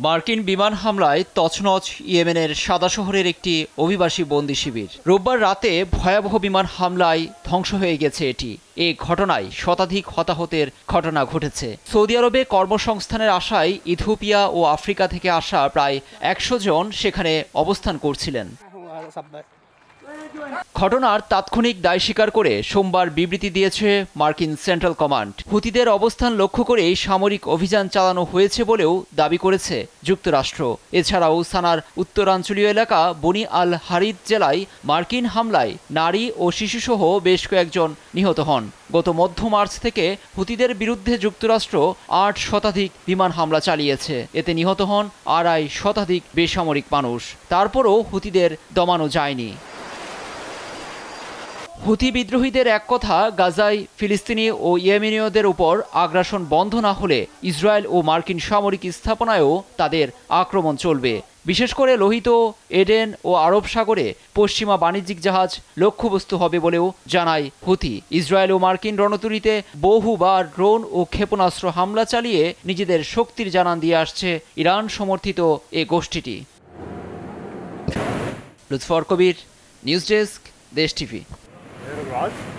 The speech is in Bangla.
মার্কিন বিমান হামলায় তছনছ ইয়েমেনের সাদা শহরের একটি অভিবাসী বন্দি শিবির। রোববার রাতে ভয়াবহ বিমান হামলায় ধ্বংস হয়ে গেছে এটি। এ ঘটনায় শতাধিক হতাহতের ঘটনা ঘটেছে। সৌদি আরবে কর্মসংস্থানের আশায় ইথিওপিয়া ও আফ্রিকা থেকে আসা প্রায় ১০০ জন সেখানে অবস্থান করছিলেন। ঘটনার তাৎক্ষণিক দায় স্বীকার করে সোমবার বিবৃতি দিয়েছে মার্কিন সেন্ট্রাল কমান্ড। হুতিদের অবস্থান লক্ষ্য করেই সামরিক অভিযান চালানো হয়েছে বলেও দাবি করেছে যুক্তরাষ্ট্র। এছাড়াও সানার উত্তরাঞ্চলীয় এলাকা বনি আল হারিদ জেলায় মার্কিন হামলায় নারী ও শিশুসহ বেশ কয়েকজন নিহত হন। গত মধ্য মার্চ থেকে হুতিদের বিরুদ্ধে যুক্তরাষ্ট্র ৮ শতাধিক বিমান হামলা চালিয়েছে। এতে নিহত হন ২.৫ শতাধিক বেসামরিক মানুষ। তারপরও হুতিদের দমানো যায়নি। হুতি বিদ্রোহীদের এক কথা, গাজায় ফিলিস্তিনি ও ইয়েমেনীয়দের উপর আগ্রাসন বন্ধ না হলে ইসরায়েল ও মার্কিন সামরিক স্থাপনায়ও তাদের আক্রমণ চলবে। বিশেষ করে লোহিত, এডেন ও আরব সাগরে পশ্চিমা বাণিজ্যিক জাহাজ লক্ষ্যবস্তু হবে বলেও জানায় হুতি। ইসরায়েল ও মার্কিন রণতরীতে বহুবার ড্রোন ও ক্ষেপণাস্ত্র হামলা চালিয়ে নিজেদের শক্তির জানান দিয়ে আসছে ইরান সমর্থিত এ গোষ্ঠীটি। লুৎফর কবির, নিউজ ডেস্ক, দেশ টিভি। Raj?